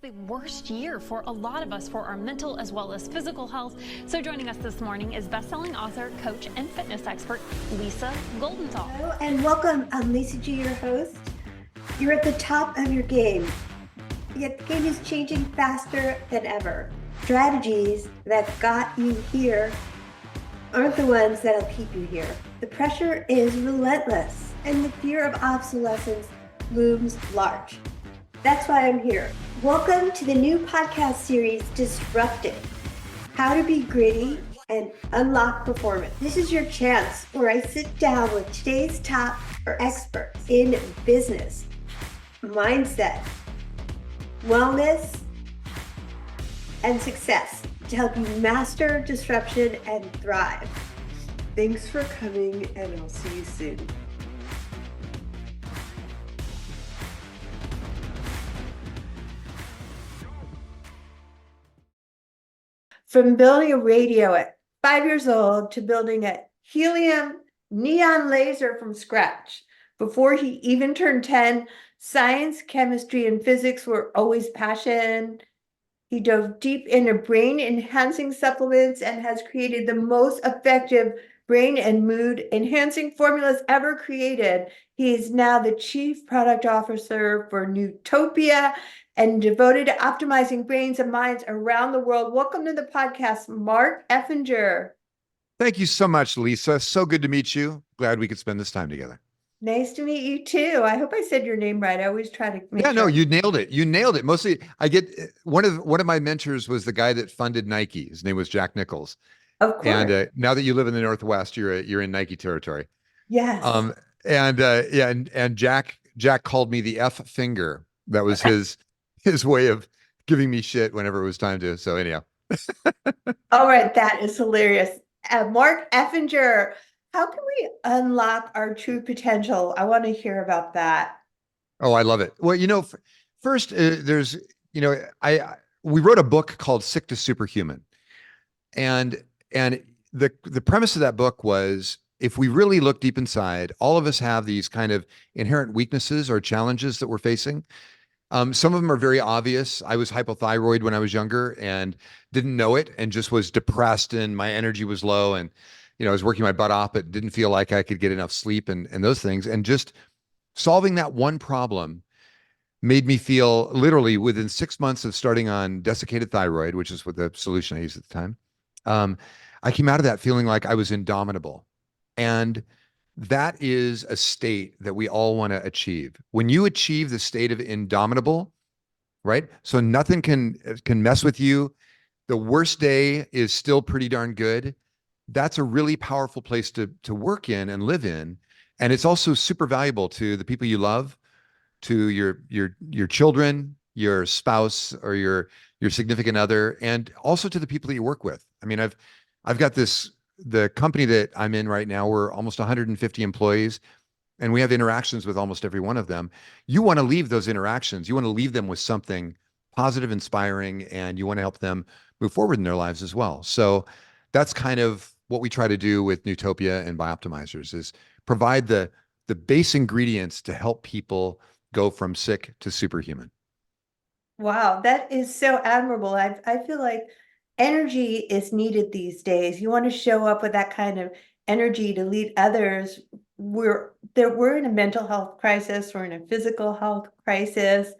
the worst year for a lot of us for our mental as well as physical health. So joining us this morning is best-selling author, coach, and fitness expert, Lisa Goldenthal. Hello and welcome. I'm Lisa G, your host. You're at the top of your game, yet the game is changing faster than ever. Strategies that got you here aren't the ones that'll keep you here. The pressure is relentless and the fear of obsolescence looms large. That's why I'm here. Welcome to the new podcast series, Disrupted: How to Be Gritty and Unlock Performance. This is your chance where I sit down with today's top experts in business, mindset, wellness, and success to help you master disruption and thrive. Thanks for coming, and I'll see you soon. From building a radio at 5 years old to building a helium neon laser from scratch. Before he even turned 10, science, chemistry, and physics were always passion. He dove deep into brain-enhancing supplements and has created the most effective brain and mood-enhancing formulas ever created. He is now the Chief Product Officer for Nootopia and devoted to optimizing brains and minds around the world. Welcome to the podcast, Mark Effinger. Thank you so much, Lisa. So good to meet you. Glad we could spend this time together. Nice to meet you too. I hope I said your name right. I always try to make sure. No, you nailed it. You nailed it. Mostly, I get one of my mentors was the guy that funded Nike. His name was Jack Nichols. Of course. And now that you live in the Northwest, you're in Nike territory. Yes. And Jack called me the F finger. That was his way of giving me shit whenever it was time to. So anyhow. All right, that is hilarious. Mark Effinger, how can we unlock our true potential? I want to hear about that. Oh, I love it. Well, first there's, we wrote a book called Sick to Superhuman. And the premise of that book was, if we really look deep inside, all of us have these kind of inherent weaknesses or challenges that we're facing. Some of them are very obvious. I was hypothyroid when I was younger and didn't know it and just was depressed and my energy was low and, I was working my butt off, but didn't feel like I could get enough sleep and those things. And just solving that one problem made me feel, literally within 6 months of starting on desiccated thyroid, which is what the solution I used at the time, I came out of that feeling like I was indomitable. And that is a state that we all want to achieve. When you achieve the state of indomitable, right? So nothing can mess with you. The worst day is still pretty darn good. That's a really powerful place to work in and live in. And it's also super valuable to the people you love, to your children, your spouse, or your significant other, and also to the people that you work with. I mean, I've got the company that I'm in right now, we're almost 150 employees, and we have interactions with almost every one of them. You want to leave those interactions. You want to leave them with something positive, inspiring, and you want to help them move forward in their lives as well. So that's kind of what we try to do with Nootopia and Bioptimizers, is provide the base ingredients to help people go from sick to superhuman. Wow, that is so admirable. I feel like energy is needed these days. You want to show up with that kind of energy to lead others. We're in a mental health crisis, we're in a physical health crisis,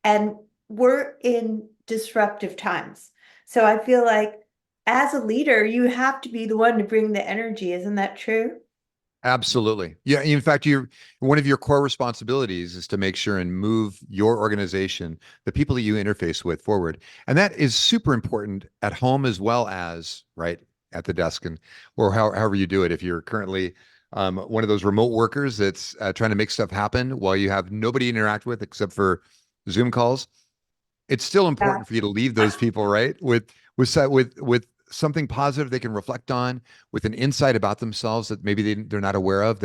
and we're in disruptive times. So I feel like as a leader, you have to be the one to bring the energy. Isn't that true? Absolutely. Yeah. In fact, one of your core responsibilities is to make sure and move your organization, the people that you interface with, forward. And that is super important at home as well as right at the desk or however you do it. If you're currently one of those remote workers that's trying to make stuff happen while you have nobody to interact with except for Zoom calls, it's still important for you to leave those people right with something positive they can reflect on, with an insight about themselves that maybe they're not aware of,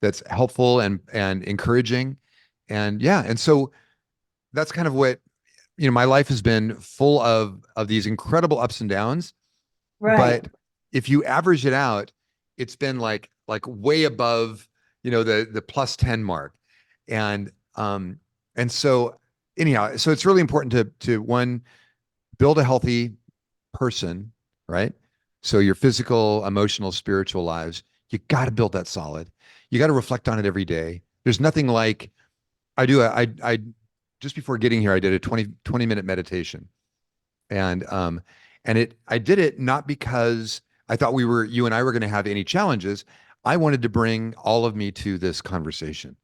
that's helpful and encouraging. And so that's kind of what, my life has been full of these incredible ups and downs. Right. But if you average it out, it's been like way above, the plus 10 mark. And so anyhow, so it's really important to one, build a healthy person, right? So your physical, emotional, spiritual lives, you got to build that solid. You got to reflect on it every day. There's nothing like I just before getting here, I did a 20 minute meditation. And I did it not because I thought you and I were going to have any challenges. I wanted to bring all of me to this conversation.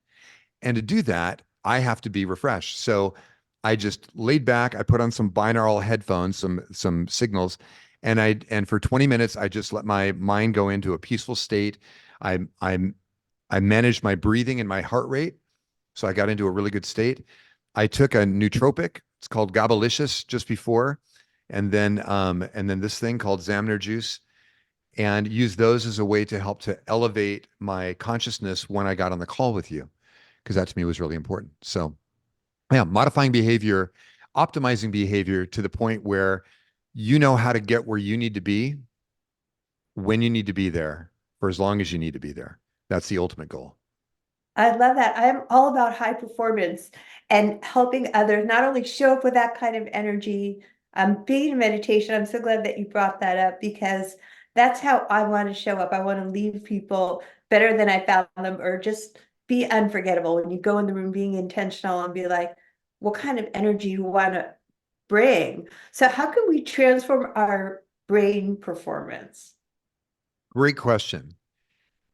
And to do that, I have to be refreshed. So I just laid back, I put on some binaural headphones, some signals, and for 20 minutes I just let my mind go into a peaceful state. I I I managed my breathing and my heart rate. So I got into a really good state. I took a nootropic. It's called Gabalicious just before, and then this thing called Zamner juice, and used those as a way to help to elevate my consciousness when I got on the call with you, because that to me was really important. So yeah, modifying behavior, optimizing behavior to the point where you know how to get where you need to be when you need to be there for as long as you need to be there. That's the ultimate goal. I love that. I'm all about high performance and helping others not only show up with that kind of energy, being in meditation. I'm so glad that you brought that up because that's how I want to show up. I want to leave people better than I found them, or just be unforgettable. When you go in the room, being intentional and be like, what kind of energy you want to bring? So how can we transform our brain performance? Great question.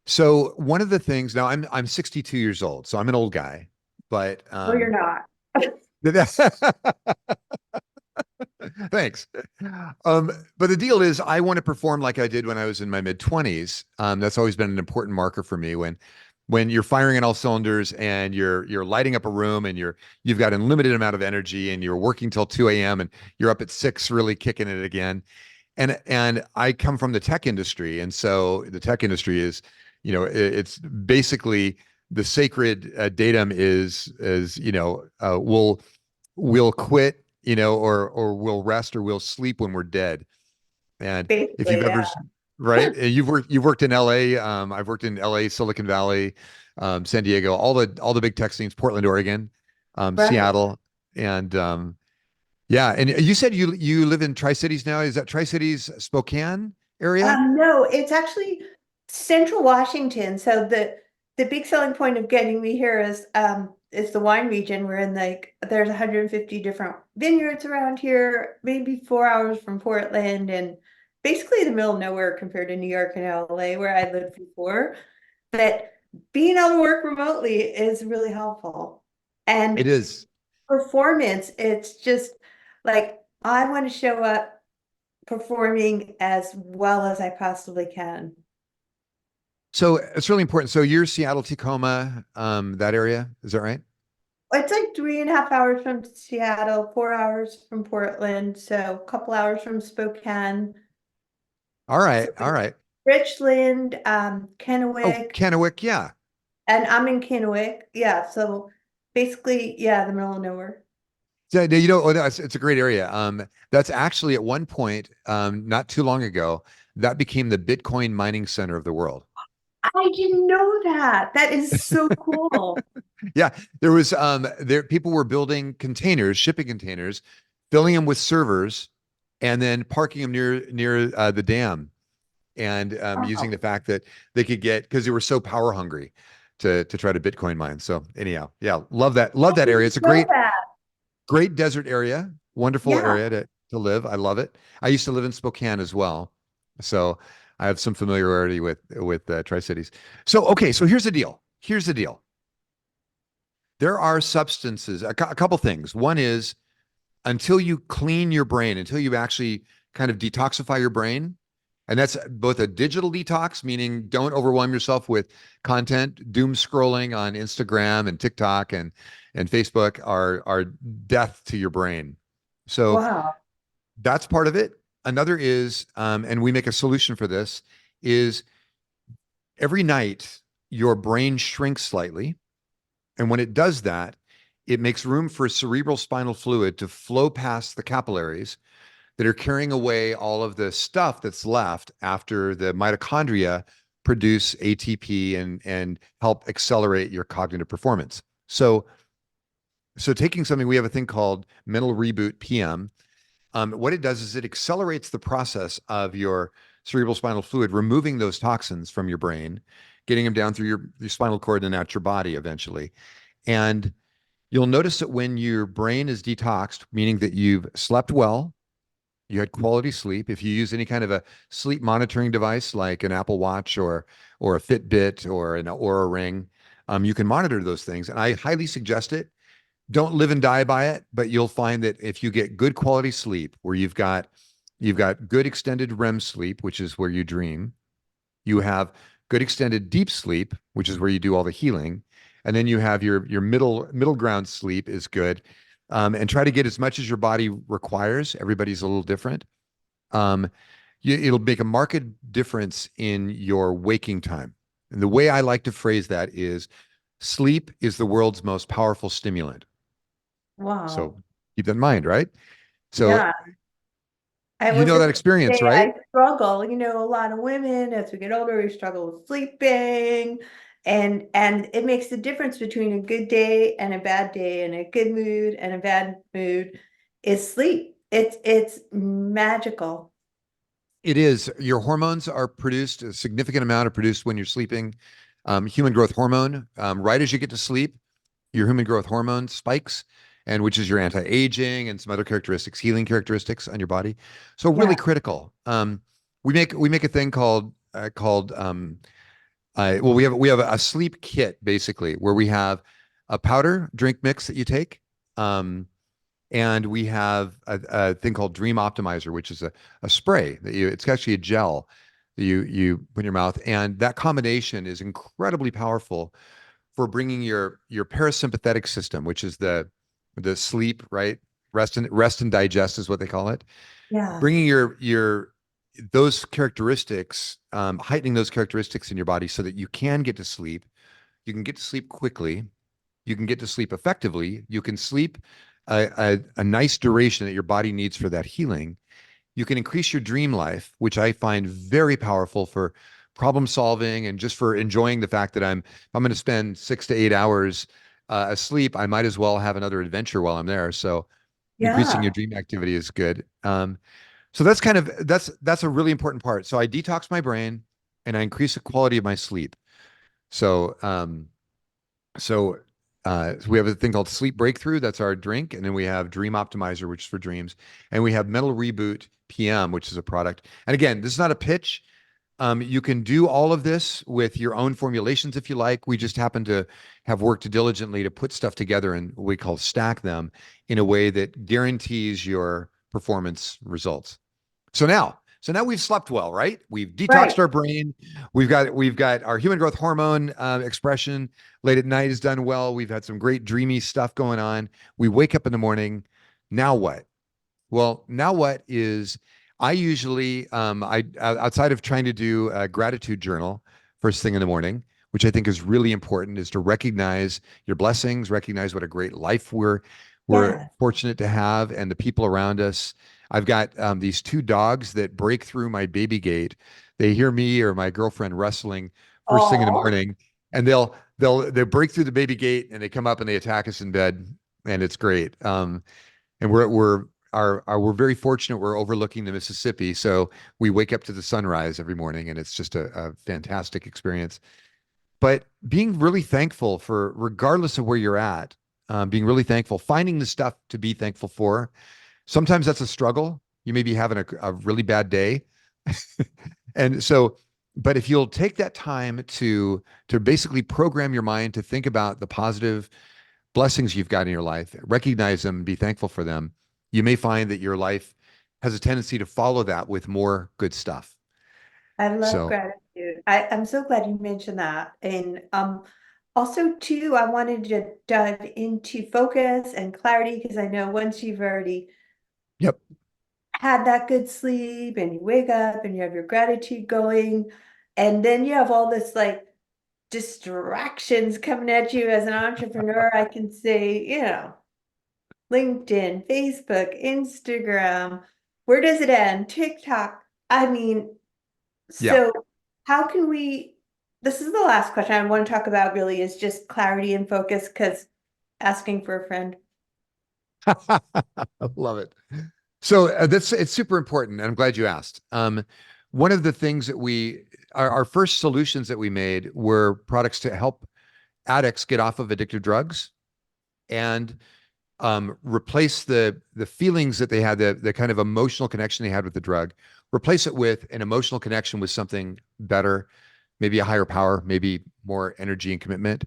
So one of the things now, I'm 62 years old, so I'm an old guy, but No, you're not. thanks. But the deal is, I want to perform like I did when I was in my mid 20s. That's always been an important marker for me. When you're firing on all cylinders and you're lighting up a room and you've got unlimited amount of energy and you're working till 2 a.m. and you're up at 6 really kicking it again. And I come from the tech industry, and so the tech industry is, it's basically the sacred datum is we'll quit, or we'll rest or we'll sleep when we're dead. And if you've Basically, ever, yeah. right, and you've worked in LA, I've worked in LA, Silicon Valley, San Diego, all the big tech scenes, Portland, Oregon, Right. Seattle, and yeah. And you said you live in Tri-Cities now. Is that Tri-Cities, Spokane area? No, it's actually Central Washington. So the big selling point of getting me here is the wine region. We're in there's 150 different vineyards around here, maybe 4 hours from Portland, and basically the middle of nowhere compared to New York and LA where I lived before. But being able to work remotely is really helpful. It And is. performance, it's just like I want to show up performing as well as I possibly can. So it's really important. So you're Seattle, Tacoma, that area, is that right? It's like 3.5 hours from Seattle, 4 hours from Portland, so a couple hours from Spokane. All right, So all right. Richland, Oh, Kennewick, Kennewick, yeah. and I'm in Kennewick. Yeah, so basically, yeah, the middle of nowhere. So, it's a great area. That's actually at one point, not too long ago, that became the Bitcoin mining center of the world. I didn't know that. That is so cool. Yeah, there was people were building containers, shipping containers, filling them with servers, and then parking them near the dam, and using Wow. the fact that they could get, because they were so power hungry to try to Bitcoin mine. So anyhow, yeah, love I that area. didn't It's a know great that. great desert area, wonderful Yeah. area to live. I love it. I used to live in Spokane as well, so I have some familiarity with Tri-Cities. So okay, so here's the deal. Here's the deal. There are substances, a couple things. One is, until you clean your brain, until you actually kind of detoxify your brain, and that's both a digital detox, meaning don't overwhelm yourself with content. Doom scrolling on Instagram and TikTok and Facebook are death to your brain. So Wow. that's part of it. Another is, and we make a solution for this, is every night your brain shrinks slightly. And when it does that, it makes room for cerebral spinal fluid to flow past the capillaries that are carrying away all of the stuff that's left after the mitochondria produce ATP and help accelerate your cognitive performance. So So taking something, we have a thing called mental reboot PM. What it does is it accelerates the process of your cerebral spinal fluid, removing those toxins from your brain, getting them down through your spinal cord and out your body eventually. And you'll notice that when your brain is detoxed, meaning that you've slept well, you had quality sleep. If you use any kind of a sleep monitoring device like an Apple Watch or a Fitbit or an Oura Ring, you can monitor those things. And I highly suggest it. Don't live and die by it, but you'll find that if you get good quality sleep, where you've got good extended REM sleep, which is where you dream, you have good extended deep sleep, which is where you do all the healing, and then you have your middle ground sleep is good, and try to get as much as your body requires. Everybody's a little different. Um, it'll make a marked difference in your waking time. And the way I like to phrase that is, sleep is the world's most powerful stimulant. Wow. So keep that in mind, right? So Yeah. I you was know just that experience, say right? I struggle. A lot of women as we get older, we struggle with sleeping, and it makes the difference between a good day and a bad day, and a good mood and a bad mood is sleep. It's magical. It is. Your hormones are produced, a significant amount are produced when you're sleeping. Human growth hormone, right as you get to sleep, your human growth hormone spikes, and which is your anti-aging and some other characteristics, healing characteristics on your body. So really Yeah. critical. We make a thing called we have a sleep kit basically, where we have a powder drink mix that you take. And we have a thing called Dream Optimizer, which is a spray it's actually a gel that you put in your mouth. And that combination is incredibly powerful for bringing your parasympathetic system, which is the sleep, right? Rest and digest is what they call it. Yeah. Bringing your those characteristics, heightening those characteristics in your body so that you can get to sleep. You can get to sleep quickly. You can get to sleep effectively. You can sleep a nice duration that your body needs for that healing. You can increase your dream life, which I find very powerful for problem solving and just for enjoying the fact that if I'm going to spend 6 to 8 hours asleep, I might as well have another adventure while I'm there. So increasing your Yeah. dream activity is good. So that's a really important part. So I detox my brain and I increase the quality of my sleep. So so, so we have a thing called Sleep Breakthrough. That's our drink. And then we have Dream Optimizer, which is for dreams. And we have Mental Reboot PM, which is a product. And again, this is not a pitch. You can do all of this with your own formulations if you like. We just happen to have worked diligently to put stuff together and what we call stack them in a way that guarantees your performance results. So now we've slept well, right? We've Right. detoxed our brain. We've got our human growth hormone expression late at night is done well. We've had some great dreamy stuff going on. We wake up in the morning. Now what? Well, now what is I usually outside of trying to do a gratitude journal first thing in the morning, which I think is really important, is to recognize your blessings, recognize what a great life we're Yeah. fortunate to have, and the people around us. I've got these two dogs that break through my baby gate. They hear me or my girlfriend wrestling first thing in the Oh, morning, and they'll break through the baby gate and they come up and they attack us in bed, and it's great. And we're very fortunate. We're overlooking the Mississippi, so we wake up to the sunrise every morning, and it's just a fantastic experience. But being really thankful for, regardless of where you're at, being really thankful, finding the stuff to be thankful for. Sometimes that's a struggle. You may be having a really bad day, and so. But if you'll take that time to basically program your mind to think about the positive blessings you've got in your life, recognize them, be thankful for them, you may find that your life has a tendency to follow that with more good stuff. I love So, gratitude. I'm so glad you mentioned that. And also too, I wanted to dive into focus and clarity because I know once you've already yep. had that good sleep and you wake up and you have your gratitude going, and then you have all this like distractions coming at you as an entrepreneur, I can say, LinkedIn, Facebook, Instagram, where does it end? TikTok. I mean, Yeah. so how can we, this is the last question I want to talk about really is just clarity and focus because asking for a friend. I love it. So it's super important, and I'm glad you asked. One of the things that our first solutions that we made were products to help addicts get off of addictive drugs and replace the feelings that they had, the kind of emotional connection they had with the drug, replace it with an emotional connection with something better, maybe a higher power, maybe more energy and commitment.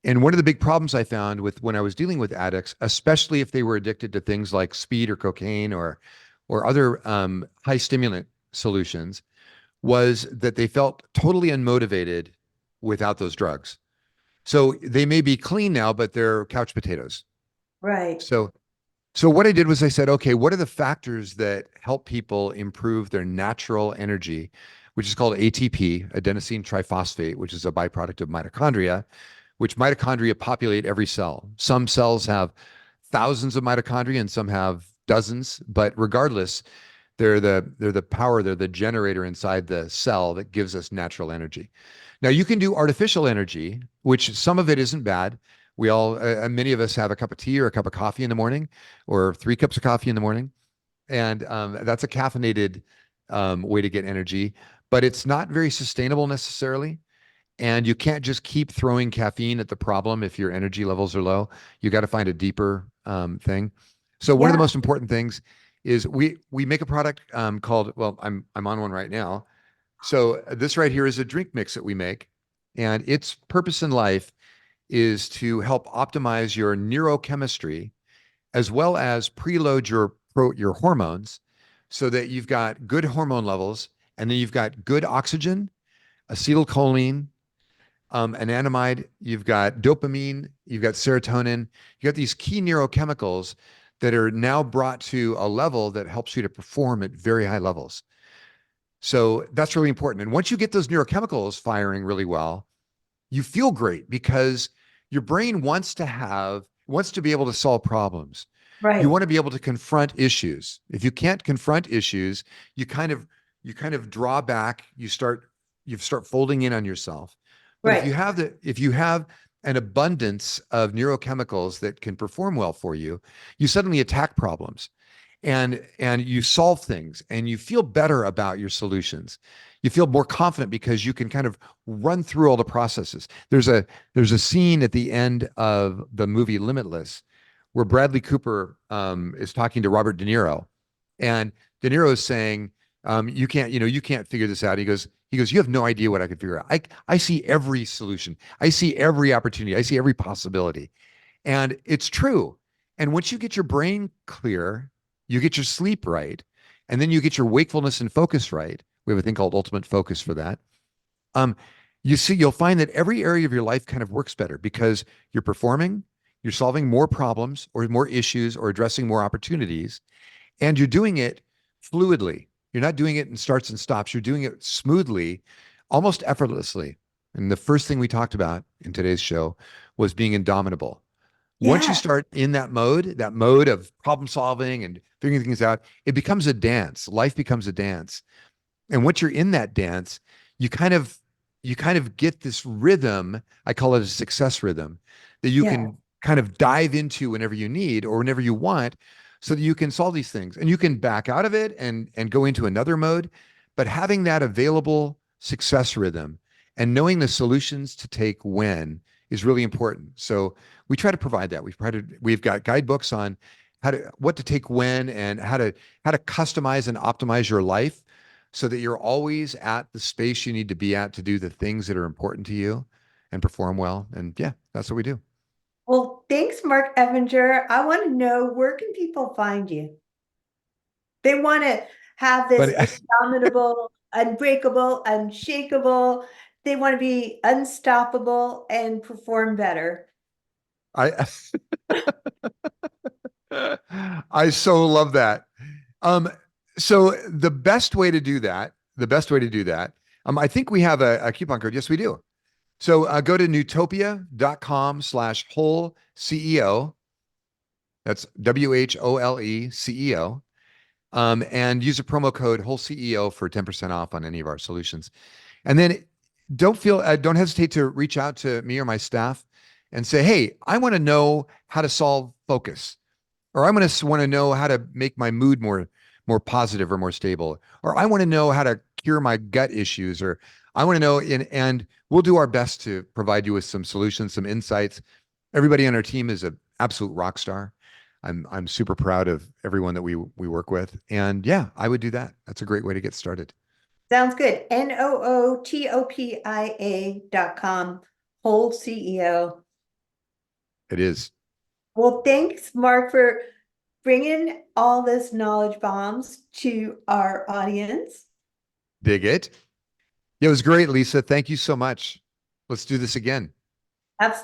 And one of the big problems I found with when I was dealing with addicts, especially if they were addicted to things like speed or cocaine or other high stimulant solutions, was that they felt totally unmotivated without those drugs. So they may be clean now, but they're couch potatoes. Right. So what I did was I said, okay, what are the factors that help people improve their natural energy, which is called ATP, adenosine triphosphate, which is a byproduct of mitochondria, which mitochondria populate every cell. Some cells have thousands of mitochondria and some have dozens, but regardless, they're the power, they're the generator inside the cell that gives us natural energy. Now you can do artificial energy, which some of it isn't bad. We all, many of us have a cup of tea or a cup of coffee in the morning, or 3 cups of coffee in the morning, and that's a caffeinated way to get energy, but it's not very sustainable necessarily. And you can't just keep throwing caffeine at the problem if your energy levels are low. You got to find a deeper thing. So one of the Yeah. most important things is we make a product called, well, I'm on one right now. So this right here is a drink mix that we make, and its purpose in life is to help optimize your neurochemistry as well as preload your hormones so that you've got good hormone levels, and then you've got good oxygen, acetylcholine, anandamide, you've got dopamine, you've got serotonin, you got these key neurochemicals that are now brought to a level that helps you to perform at very high levels. So that's really important. And once you get those neurochemicals firing really well, you feel great because your brain wants to be able to solve problems. You Right. want to be able to confront issues. If you can't confront issues, you kind of draw back, you start folding in on yourself. But Right. if you have an abundance of neurochemicals that can perform well for you, you suddenly attack problems and you solve things and you feel better about your solutions. You feel more confident because you can kind of run through all the processes. There's a scene at the end of the movie Limitless where Bradley Cooper is talking to Robert De Niro, and De Niro is saying, you can't figure this out. He goes, you have no idea what I could figure out. I see every solution. I see every opportunity. I see every possibility. And it's true. And once you get your brain clear, you get your sleep right, and then you get your wakefulness and focus right. We have a thing called ultimate focus for that. You'll find that every area of your life kind of works better because you're performing, you're solving more problems or more issues or addressing more opportunities, and you're doing it fluidly. You're not doing it in starts and stops. You're doing it smoothly, almost effortlessly. And the first thing we talked about in today's show was being indomitable. Once you Yeah. start in that mode of problem solving and figuring things out, it becomes a dance. Life becomes a dance. And once you're in that dance, you kind of get this rhythm. I call it a success rhythm that you Yeah. can kind of dive into whenever you need or whenever you want so that you can solve these things. And you can back out of it and go into another mode. But having that available success rhythm and knowing the solutions to take when is really important. So we try to provide that. We've got guidebooks on what to take when and how to customize and optimize your life so that you're always at the space you need to be at to do the things that are important to you and perform well. And yeah, that's what we do. Well, thanks, Mark Effinger. I want to know, where can people find you? They want to have this But indomitable, unbreakable, unshakable. They want to be unstoppable and perform better. I I so love that. Um, so the best way to do that, I think we have a coupon code. Yes, we do. So go to nootopia.com/whole CEO. That's WHOLECEO. And use a promo code WholeCEO for 10% off on any of our solutions. And then don't hesitate to reach out to me or my staff and say, hey, I want to know how to solve focus. or I'm going to want to know how to make my mood more positive or more stable, or I want to know how to cure my gut issues, or I want to know and we'll do our best to provide you with some solutions, some insights. Everybody on our team is an absolute rock star. I'm super proud of everyone that we work with. And yeah, I would do that. That's a great way to get started. Sounds good. nootopia.com, Whole CEO. It is. Well, thanks, Mark, for bringing all this knowledge bombs to our audience. Dig it. Yeah, it was great, Lisa. Thank you so much. Let's do this again. Absolutely.